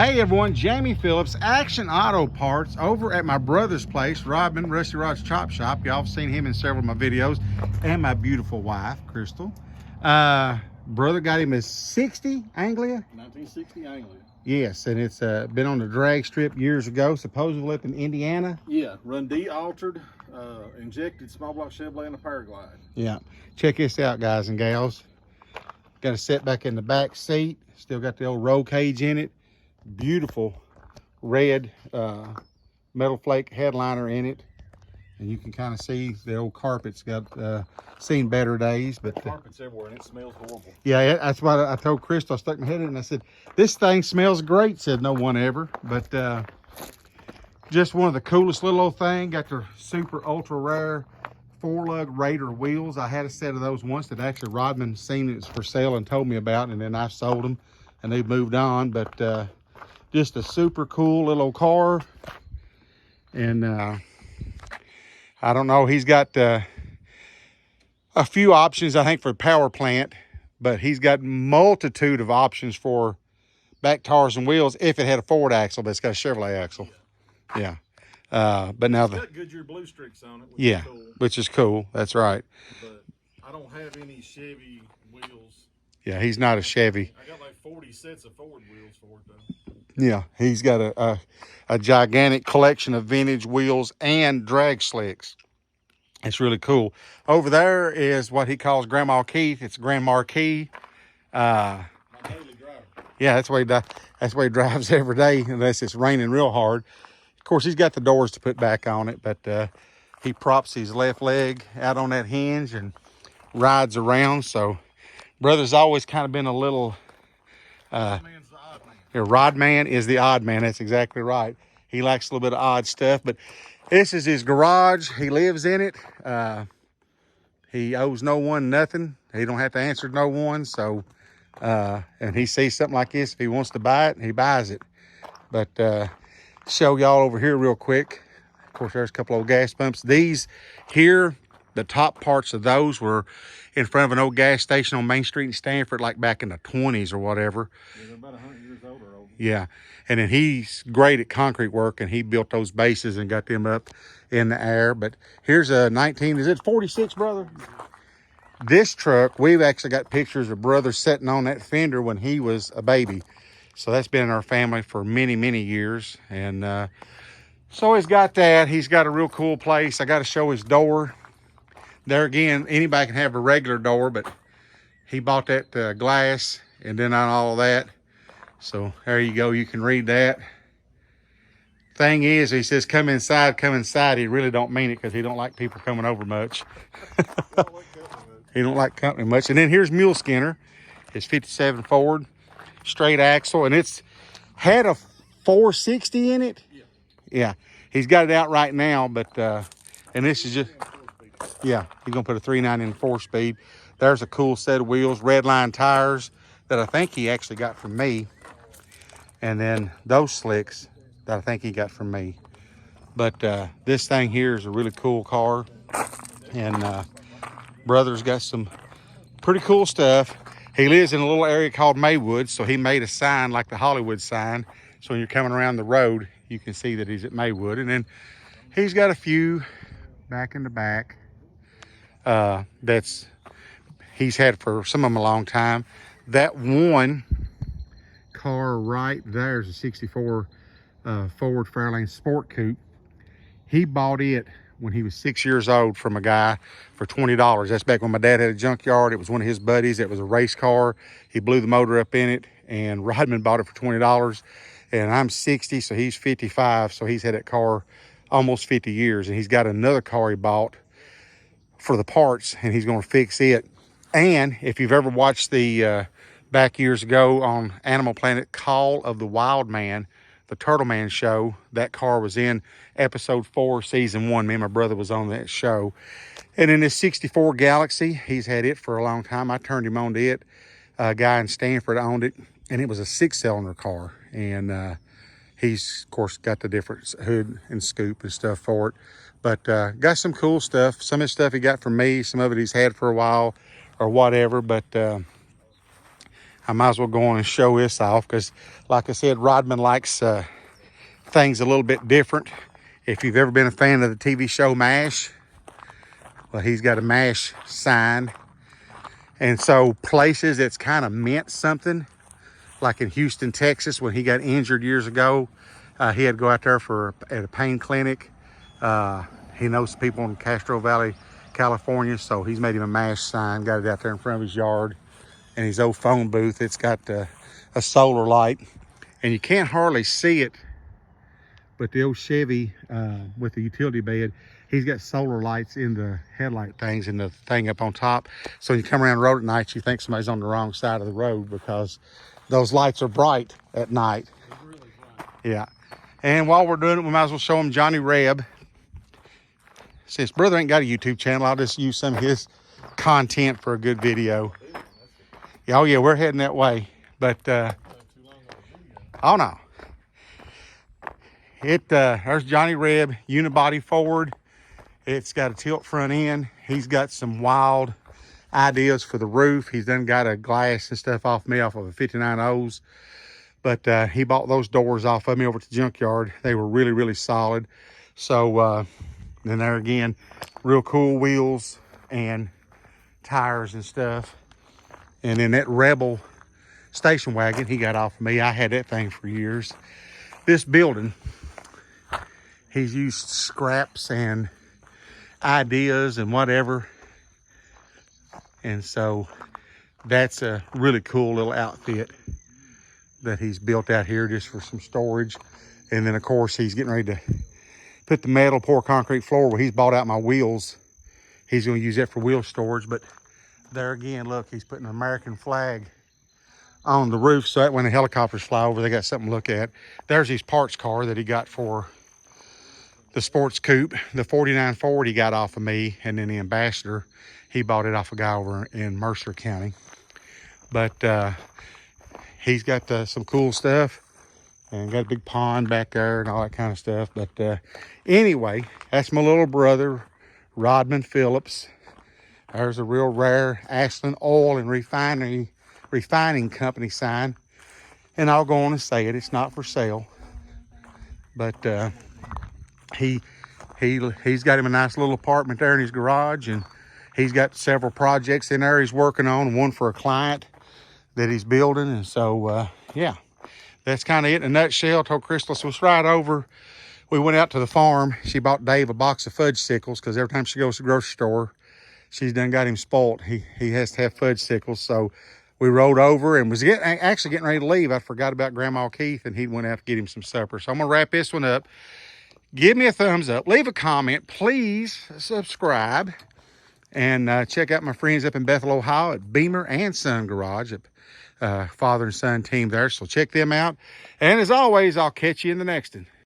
Hey everyone, Jamie Phillips, Action Auto Parts over at my brother's place, Rodman, Rusty Rod's Chop Shop. Y'all have seen him in several of my videos, and my beautiful wife, Crystal. Brother got him a 60 Anglia. 1960 Anglia. Yes, and it's been on the drag strip years ago, supposedly up in Indiana. Yeah, run de-altered, injected small block Chevrolet and a Paraglide. Yeah, check this out, guys and gals. Got a setback in the back seat. Still got the old roll cage in it. Beautiful red metal flake headliner in it, and you can kind of see the old carpet's got seen better days, but Carpets everywhere and it smells horrible. yeah, that's why I told Crystal. I stuck my head in it and I said, this thing smells great. Said no one ever, but just one of the coolest little old thing. Got the super ultra rare 4-lug Raider wheels. I had a set of those once that actually Rodman seen it was for sale and told me about, and then I sold them and they moved on. But just a super cool little car. And I don't know, he's got a few options, I think, for power plant, but he's got multitude of options for back tires and wheels if it had a Ford axle, but it's got a Chevrolet axle. Yeah. But now it's got Goodyear blue streaks on it, which yeah, is cool. Which is cool. That's right. But I don't have any Chevy wheels. Yeah, he's not a Chevy. I got like 40 sets of Ford wheels for it though. Yeah, he's got a gigantic collection of vintage wheels and drag slicks. It's really cool. Over there is what he calls Grandma Keith. It's Grand Marquis. My daily driver. Yeah, that's why he drives every day unless it's raining real hard. Of course, he's got the doors to put back on it, but he props his left leg out on that hinge and rides around. So brother's always kind of been a little Man's the odd man. Rodman is the odd man. That's exactly right. He likes a little bit of odd stuff, but this is his garage. He lives in it. He owes no one nothing. He don't have to answer to no one. So, and he sees something like this, if he wants to buy it, he buys it. But show y'all over here real quick. Of course, there's a couple old gas pumps. These here, the top parts of those were in front of an old gas station on Main Street in Stanford, like back in the 20s or whatever. Yeah, they're about 100 years old or older. Yeah, and then he's great at concrete work, and he built those bases and got them up in the air. But here's a 19, is it 46, brother? This truck, we've actually got pictures of brother sitting on that fender when he was a baby. So that's been in our family for many, many years. And so he's got that. He's got a real cool place. I got to show his door. There again, anybody can have a regular door, but he bought that glass and then on all of that. So there you go. You can read that. Thing is, he says, come inside, come inside. He really don't mean it because he don't like people coming over much. He don't like company much. And then here's Mule Skinner. It's 57 Ford, straight axle, and it's had a 460 in it. Yeah. Yeah, he's got it out right now, but and this is just, yeah, he's gonna put a 390 in 4-speed. There's a cool set of wheels, Redline tires that I think he actually got from me, and then those slicks that I think he got from me. But this thing here is a really cool car, and brother's got some pretty cool stuff. He lives in a little area called Maywood, so he made a sign like the Hollywood sign, so when you're coming around the road you can see that he's at Maywood. And then he's got a few back in the back that's he's had for some of them a long time. That one car right there is a 64 Ford Fairlane Sport Coupe. He bought it when he was 6 years old from a guy for $20. That's back when my dad had a junkyard. It was one of his buddies. It was a race car. He blew the motor up in it, and Rodman bought it for $20. And I'm 60, so he's 55. So he's had that car almost 50 years. And he's got another car he bought for the parts, and he's going to fix it. And if you've ever watched the back years ago on Animal Planet, Call of the Wild Man, the Turtle Man show, that car was in episode 4, season 1. Me and my brother was on that show. And in his 64 Galaxy, he's had it for a long time. I turned him on to it. A guy in Stanford owned it, and it was a 6-cylinder car. And he's, of course, got the different hood and scoop and stuff for it. But got some cool stuff. Some of his stuff he got from me. Some of it he's had for a while or whatever. But I might as well go on and show this off because, like I said, Rodman likes things a little bit different. If you've ever been a fan of the TV show MASH, well, he's got a MASH sign. And so places that's kind of meant something, like in Houston, Texas, when he got injured years ago, he had to go out there at a pain clinic. He knows people in Castro Valley, California, so he's made him a MASH sign, got it out there in front of his yard. And his old phone booth, it's got a solar light, and you can't hardly see it, but the old Chevy with the utility bed, he's got solar lights in the headlight things and the thing up on top. So when you come around the road at night, you think somebody's on the wrong side of the road because those lights are bright at night. Really bright. Yeah. And while we're doing it, we might as well show him Johnny Reb. Since brother ain't got a YouTube channel, I'll just use some of his content for a good video. Oh yeah, we're heading that way, but oh no. There's Johnny Reb, unibody Ford. It's got a tilt front end. He's got some wild ideas for the roof. He's done got a glass and stuff off me off of a 59 O's, but he bought those doors off of me over at the junkyard. They were really, really solid. So then there again, real cool wheels and tires and stuff. And then that Rebel station wagon he got off of me, I had that thing for years. This building, he's used scraps and ideas and whatever. And so that's a really cool little outfit that he's built out here just for some storage. And then of course he's getting ready to put the metal, pour concrete floor where he's bought out my wheels. He's gonna use that for wheel storage. But there again, look, he's putting an American flag on the roof so that when the helicopters fly over, they got something to look at. There's his parts car that he got for the sports coupe. The 49 Ford he got off of me, and then the Ambassador, he bought it off a guy over in Mercer County. But he's got some cool stuff and got a big pond back there and all that kind of stuff. But anyway, that's my little brother, Rodman Phillips. There's a real rare Ashland Oil and Refining Company sign. And I'll go on and say it, it's not for sale. But he's got him a nice little apartment there in his garage, and he's got several projects in there he's working on, one for a client that he's building. And so, yeah, that's kind of it in a nutshell. I told Crystal was right over. We went out to the farm. She bought Dave a box of fudge sickles because every time she goes to the grocery store, she's done got him spoilt. He has to have fudge sickles. So we rode over and was actually getting ready to leave. I forgot about Grandma Keith, and he went out to get him some supper. So I'm going to wrap this one up. Give me a thumbs up. Leave a comment. Please subscribe. And check out my friends up in Bethel, Ohio at Beamer and Son Garage. Father and son team there. So check them out. And as always, I'll catch you in the next one.